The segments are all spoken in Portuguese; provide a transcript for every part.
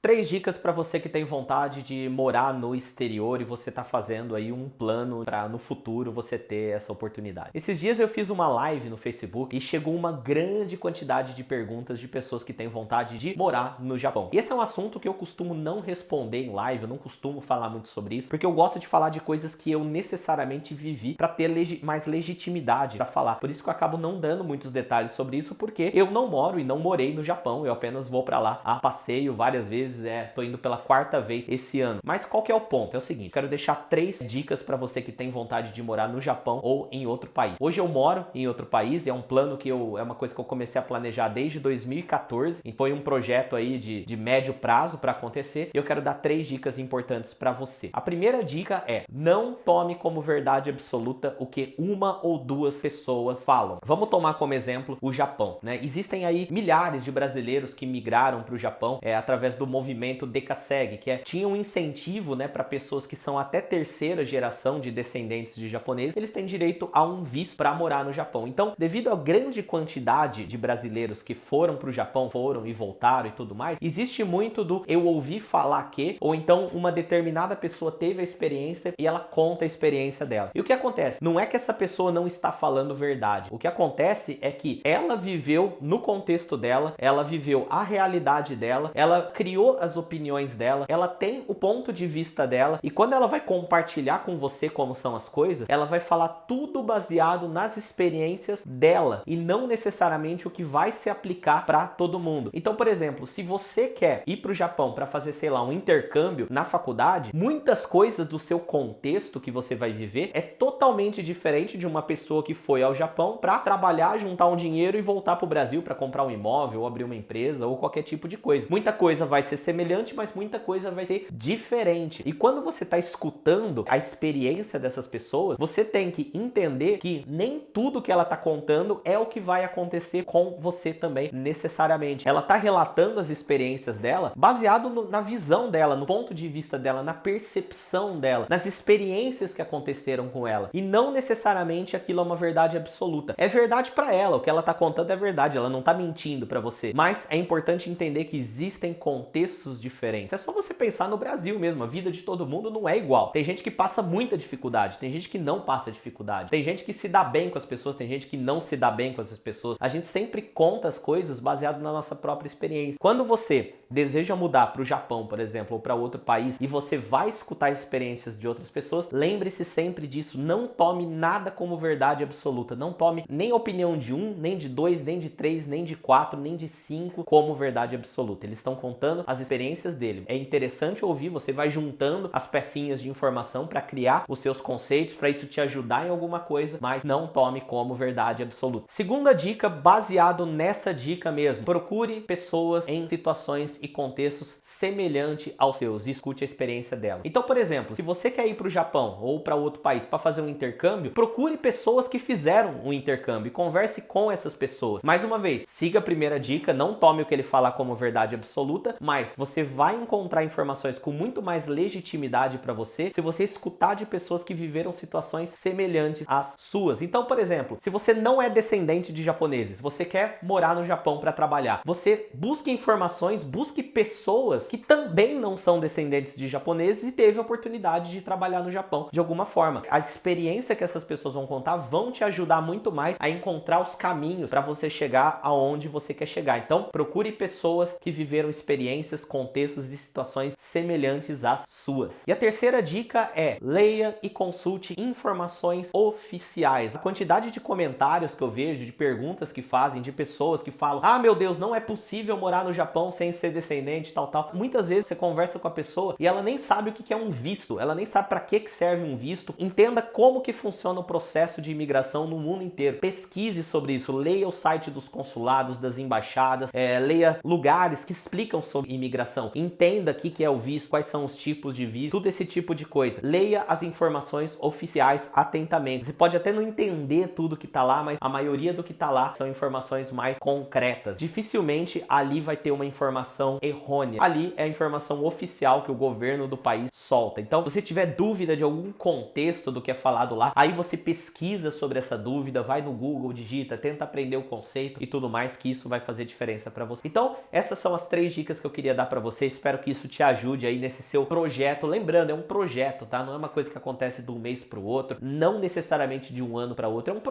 3 dicas para você que tem vontade de morar no exterior e você tá fazendo aí um plano para no futuro você ter essa oportunidade. Esses dias eu fiz uma live no Facebook e chegou uma grande quantidade de perguntas de pessoas que têm vontade de morar no Japão. E esse é um assunto que eu costumo não responder em live, eu não costumo falar muito sobre isso, porque eu gosto de falar de coisas que eu necessariamente vivi para ter mais legitimidade para falar. Por isso que eu acabo não dando muitos detalhes sobre isso, porque eu não moro e não morei no Japão, eu apenas vou para lá a passeio várias vezes, tô indo pela 4ª vez esse ano. Mas qual que é o ponto? É o seguinte, quero deixar 3 dicas para você que tem vontade de morar no Japão ou em outro país. Hoje eu moro em outro país, é um plano que é uma coisa que eu comecei a planejar desde 2014 e foi um projeto aí de médio prazo para acontecer. Eu quero dar 3 dicas importantes para você. A primeira dica é: não tome como verdade absoluta o que uma ou duas pessoas falam. Vamos tomar como exemplo o Japão, né? Existem aí milhares de brasileiros que migraram para o Japão através do movimento Dekaseg, que tinha um incentivo, né, para pessoas que são até 3ª geração de descendentes de japoneses, eles têm direito a um visto para morar no Japão. Então, devido à grande quantidade de brasileiros que foram para o Japão, foram e voltaram e tudo mais, existe muito do eu ouvi falar que, ou então uma determinada pessoa teve a experiência e ela conta a experiência dela. E o que acontece? Não é que essa pessoa não está falando verdade. O que acontece é que ela viveu no contexto dela, ela viveu a realidade dela, ela criou as opiniões dela, ela tem o ponto de vista dela, e quando ela vai compartilhar com você como são as coisas, ela vai falar tudo baseado nas experiências dela e não necessariamente o que vai se aplicar para todo mundo. Então, por exemplo, se você quer ir para o Japão para fazer, sei lá, um intercâmbio na faculdade, muitas coisas do seu contexto que você vai viver é totalmente diferente de uma pessoa que foi ao Japão para trabalhar, juntar um dinheiro e voltar para o Brasil para comprar um imóvel ou abrir uma empresa ou qualquer tipo de coisa. Muita coisa vai ser semelhante, mas muita coisa vai ser diferente. E quando você está escutando a experiência dessas pessoas, você tem que entender que nem tudo que ela está contando é o que vai acontecer com você também, necessariamente. Ela está relatando as experiências dela baseado na visão dela, no ponto de vista dela, na percepção dela, nas experiências que aconteceram com ela. E não necessariamente aquilo é uma verdade absoluta. É verdade para ela, o que ela está contando é verdade, ela não está mentindo para você. Mas é importante entender que existem contextos diferentes. É só você pensar no Brasil mesmo, a vida de todo mundo não é igual. Tem gente que passa muita dificuldade, tem gente que não passa dificuldade, tem gente que se dá bem com as pessoas, tem gente que não se dá bem com essas pessoas. A gente sempre conta as coisas baseado na nossa própria experiência. Quando você deseja mudar para o Japão, por exemplo, ou para outro país, e você vai escutar experiências de outras pessoas, lembre-se sempre disso. Não tome nada como verdade absoluta. Não tome nem a opinião de um, nem de 2, nem de 3, nem de 4, nem de 5 como verdade absoluta. Eles estão contando as experiências dele. É interessante ouvir, você vai juntando as pecinhas de informação para criar os seus conceitos, para isso te ajudar em alguma coisa, mas não tome como verdade absoluta. Segunda dica, baseado nessa dica mesmo. Procure pessoas em situações e contextos semelhantes aos seus e escute a experiência dela. Então, por exemplo, se você quer ir para o Japão ou para outro país para fazer um intercâmbio, procure pessoas que fizeram um intercâmbio e converse com essas pessoas. Mais uma vez, siga a primeira dica, não tome o que ele falar como verdade absoluta, mas você vai encontrar informações com muito mais legitimidade para você se você escutar de pessoas que viveram situações semelhantes às suas. Então, por exemplo, se você não é descendente de japoneses, você quer morar no Japão para trabalhar, você busque informações, busque pessoas que também não são descendentes de japoneses e teve a oportunidade de trabalhar no Japão de alguma forma. A experiência que essas pessoas vão contar vão te ajudar muito mais a encontrar os caminhos para você chegar aonde você quer chegar. Então, procure pessoas que viveram experiências, contextos e situações semelhantes às suas. E a terceira dica é: leia e consulte informações oficiais. A quantidade de comentários que eu vejo, de perguntas que fazem, de pessoas que falam: ah, meu Deus, não é possível morar no Japão sem ser descendente, tal. Muitas vezes você conversa com a pessoa e ela nem sabe o que é um visto, ela nem sabe para que serve um visto. Entenda como que funciona o processo de imigração no mundo inteiro. Pesquise sobre isso, leia o site dos consulados, das embaixadas, leia lugares que explicam sobre imigração. Entenda o que é o visto, quais são os tipos de visto, tudo esse tipo de coisa. Leia as informações oficiais atentamente. Você pode até não entender tudo que está lá, mas a maioria do que está lá são informações mais concretas. Dificilmente ali vai ter uma informação informação errônea. Ali é a informação oficial que o governo do país solta. Então, se você tiver dúvida de algum contexto do que é falado lá, aí você pesquisa sobre essa dúvida, vai no Google, digita, tenta aprender o conceito e tudo mais, que isso vai fazer diferença para você. Então, essas são as 3 dicas que eu queria dar para você. Espero que isso te ajude aí nesse seu projeto. Lembrando, é um projeto, tá? Não é uma coisa que acontece de um mês para o outro, não necessariamente de um ano para outro. É um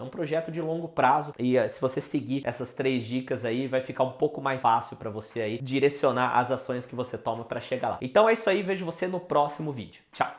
projeto de longo prazo. E se você seguir essas 3 dicas aí, vai ficar um pouco mais fácil para você aí direcionar as ações que você toma para chegar lá. Então é isso aí, vejo você no próximo vídeo. Tchau!